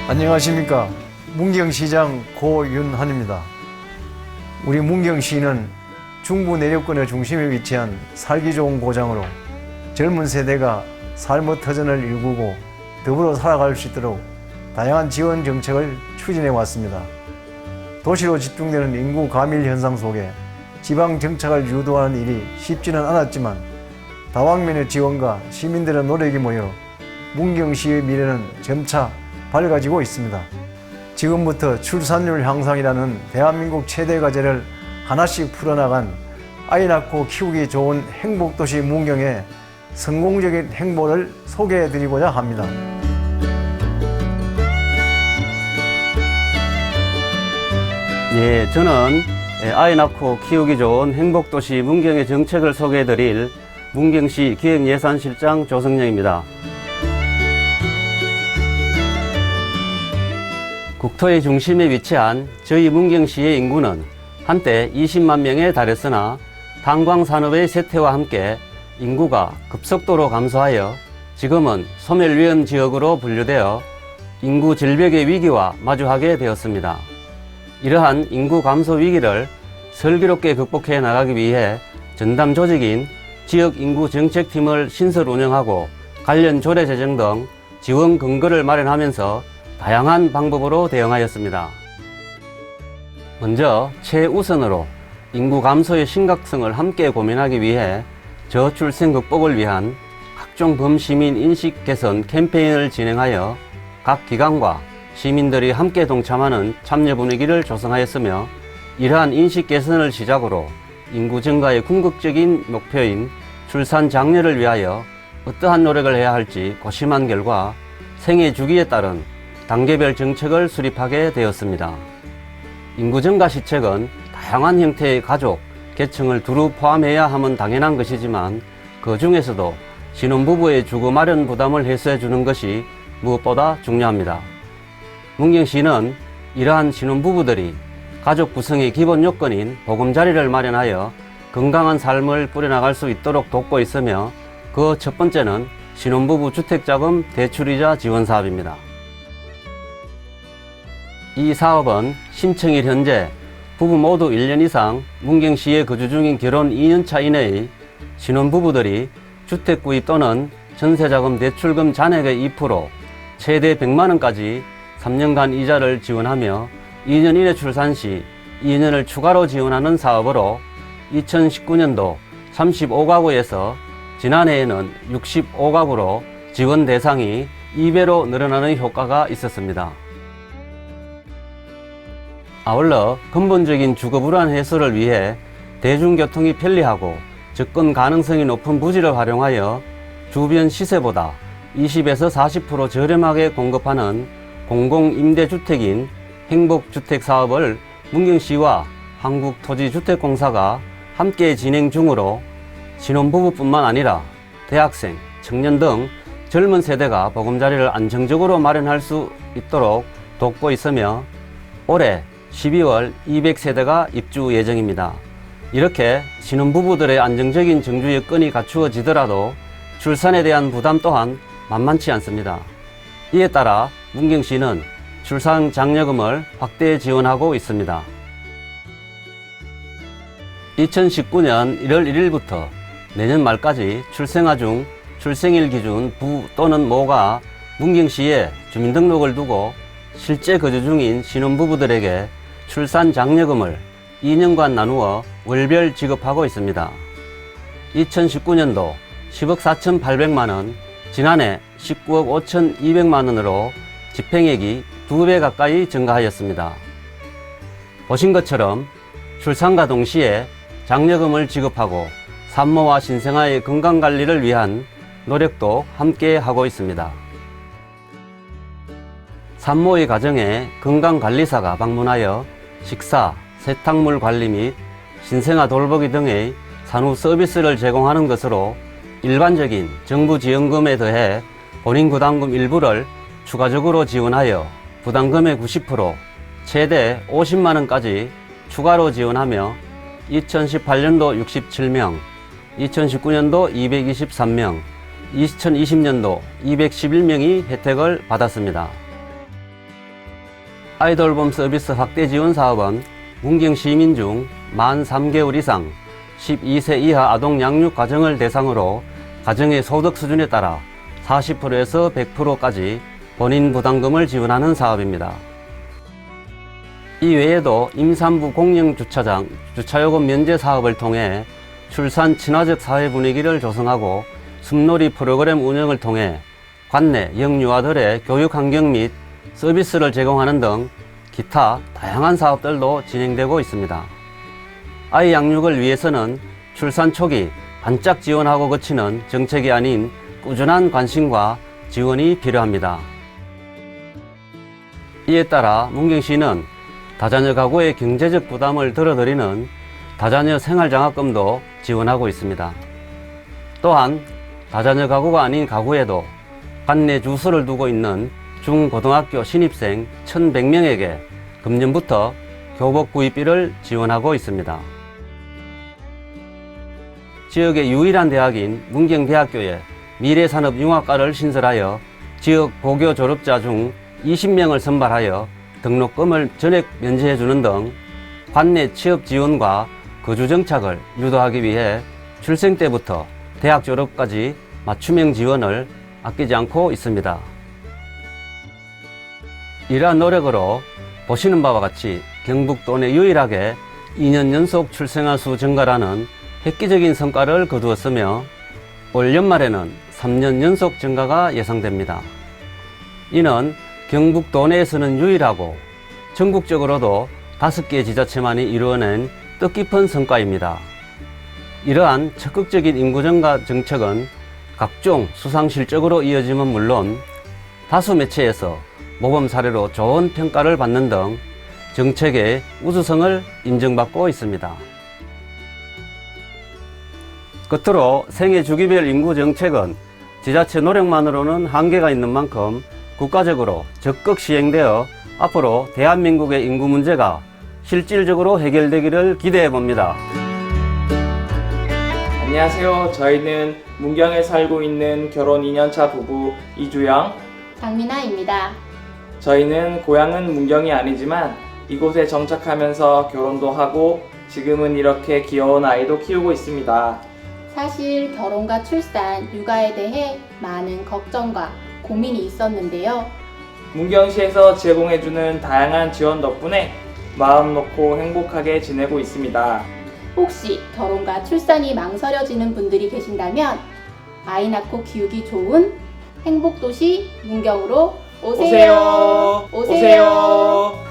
안녕하십니까. 문경시장 고윤환입니다. 우리 문경시는 중부 내륙권의 중심에 위치한 살기 좋은 고장으로 젊은 세대가 삶의 터전을 일구고 더불어 살아갈 수 있도록 다양한 지원 정책을 추진해 왔습니다. 도시로 집중되는 인구 가밀 현상 속에 지방 정착을 유도하는 일이 쉽지는 않았지만 다방면의 지원과 시민들의 노력이 모여 문경시의 미래는 점차 밝아지고 있습니다. 지금부터 출산율 향상이라는 대한민국 최대 과제를 하나씩 풀어나간 아이 낳고 키우기 좋은 행복도시 문경의 성공적인 행보를 소개해드리고자 합니다. 예, 저는 아이 낳고 키우기 좋은 행복도시 문경의 정책을 소개해드릴 문경시 기획예산실장 조성영입니다. 국토의 중심에 위치한 저희 문경시의 인구는 한때 20만 명에 달했으나 탄광산업의 쇠퇴와 함께 인구가 급속도로 감소하여 지금은 소멸위험 지역으로 분류되어 인구 질병의 위기와 마주하게 되었습니다. 이러한 인구 감소 위기를 슬기롭게 극복해 나가기 위해 전담 조직인 지역인구정책팀을 신설 운영하고 관련 조례 제정 등 지원 근거를 마련하면서 다양한 방법으로 대응하였습니다. 먼저 최우선으로 인구 감소의 심각성을 함께 고민하기 위해 저출생 극복을 위한 각종 범시민 인식 개선 캠페인을 진행하여 각 기관과 시민들이 함께 동참하는 참여 분위기를 조성하였으며, 이러한 인식 개선을 시작으로 인구 증가의 궁극적인 목표인 출산 장려를 위하여 어떠한 노력을 해야 할지 고심한 결과 생애 주기에 따른 단계별 정책을 수립하게 되었습니다. 인구 증가 시책은 다양한 형태의 가족, 계층을 두루 포함해야 함은 당연한 것이지만 그 중에서도 신혼부부의 주거 마련 부담을 해소해 주는 것이 무엇보다 중요합니다. 문경시는 이러한 신혼부부들이 가족 구성의 기본 요건인 보금자리를 마련하여 건강한 삶을 꾸려나갈 수 있도록 돕고 있으며, 그 첫 번째는 신혼부부 주택자금 대출이자 지원 사업입니다. 이 사업은 신청일 현재 부부 모두 1년 이상 문경시에 거주 중인 결혼 2년차 이내의 신혼부부들이 주택 구입 또는 전세자금 대출금 잔액의 2%, 최대 100만 원까지 3년간 이자를 지원하며 2년 이내 출산 시 2년을 추가로 지원하는 사업으로 2019년도 35가구에서 지난해에는 65가구로 지원 대상이 2배로 늘어나는 효과가 있었습니다. 아울러 근본적인 주거 불안 해소를 위해 대중교통이 편리하고 접근 가능성이 높은 부지를 활용하여 주변 시세보다 20에서 40% 저렴하게 공급하는 공공임대주택인 행복주택 사업을 문경시와 한국토지주택공사가 함께 진행 중으로 신혼부부뿐만 아니라 대학생, 청년 등 젊은 세대가 보금자리를 안정적으로 마련할 수 있도록 돕고 있으며, 올해 12월 200세대가 입주 예정입니다. 이렇게 신혼부부들의 안정적인 정주 여건이 갖추어지더라도 출산에 대한 부담 또한 만만치 않습니다. 이에 따라 문경시는 출산 장려금을 확대 지원하고 있습니다. 2019년 1월 1일부터 내년 말까지 출생아 중 출생일 기준 부 또는 모가 문경시에 주민등록을 두고 실제 거주 중인 신혼부부들에게 출산 장려금을 2년간 나누어 월별 지급하고 있습니다. 2019년도 10억 4,800만원, 지난해 19억 5,200만원으로 집행액이 2배 가까이 증가하였습니다. 보신 것처럼 출산과 동시에 장려금을 지급하고 산모와 신생아의 건강관리를 위한 노력도 함께 하고 있습니다. 산모의 가정에 건강관리사가 방문하여 식사, 세탁물 관리 및 신생아 돌보기 등의 산후 서비스를 제공하는 것으로 일반적인 정부 지원금에 더해 본인 부담금 일부를 추가적으로 지원하여 부담금의 90%, 최대 50만 원까지 추가로 지원하며 2018년도 67명, 2019년도 223명, 2020년도 211명이 혜택을 받았습니다. 아이돌봄 서비스 확대 지원 사업은 문경 시민 중 만 3개월 이상 12세 이하 아동 양육 가정을 대상으로 가정의 소득 수준에 따라 40%에서 100%까지 본인 부담금을 지원하는 사업입니다. 이 외에도 임산부 공영 주차장 주차요금 면제 사업을 통해 출산 친화적 사회 분위기를 조성하고 숲놀이 프로그램 운영을 통해 관내 영유아들의 교육 환경 및 서비스를 제공하는 등 기타 다양한 사업들도 진행되고 있습니다. 아이 양육을 위해서는 출산 초기 반짝 지원하고 그치는 정책이 아닌 꾸준한 관심과 지원이 필요합니다. 이에 따라 문경시는 다자녀 가구의 경제적 부담을 덜어드리는 다자녀 생활장학금도 지원하고 있습니다. 또한 다자녀 가구가 아닌 가구에도 관내 주소를 두고 있는 중고등학교 신입생 1,100명에게 금년부터 교복 구입비를 지원하고 있습니다. 지역의 유일한 대학인 문경대학교에 미래산업융합과를 신설하여 지역 고교 졸업자 중 20명을 선발하여 등록금을 전액 면제해주는 등 관내 취업 지원과 거주 정착을 유도하기 위해 출생 때부터 대학 졸업까지 맞춤형 지원을 아끼지 않고 있습니다. 이러한 노력으로 보시는 바와 같이 경북도 내 유일하게 2년 연속 출생아 수 증가라는 획기적인 성과를 거두었으며 올 연말에는 3년 연속 증가가 예상됩니다. 이는 경북도 내에서는 유일하고 전국적으로도 5개 지자체만이 이루어낸 뜻깊은 성과입니다. 이러한 적극적인 인구 증가 정책은 각종 수상 실적으로 이어짐은 물론 다수 매체에서 모범 사례로 좋은 평가를 받는 등 정책의 우수성을 인정받고 있습니다. 끝으로 생애 주기별 인구 정책은 지자체 노력만으로는 한계가 있는 만큼 국가적으로 적극 시행되어 앞으로 대한민국의 인구 문제가 실질적으로 해결되기를 기대해 봅니다. 안녕하세요. 저희는 문경에 살고 있는 결혼 2년차 부부 이주영, 장민아입니다. 저희는 고향은 문경이 아니지만 이곳에 정착하면서 결혼도 하고 지금은 이렇게 귀여운 아이도 키우고 있습니다. 사실 결혼과 출산, 육아에 대해 많은 걱정과 고민이 있었는데요. 문경시에서 제공해주는 다양한 지원 덕분에 마음 놓고 행복하게 지내고 있습니다. 혹시 결혼과 출산이 망설여지는 분들이 계신다면 아이 낳고 키우기 좋은 행복도시 문경으로 오세요. 오세요.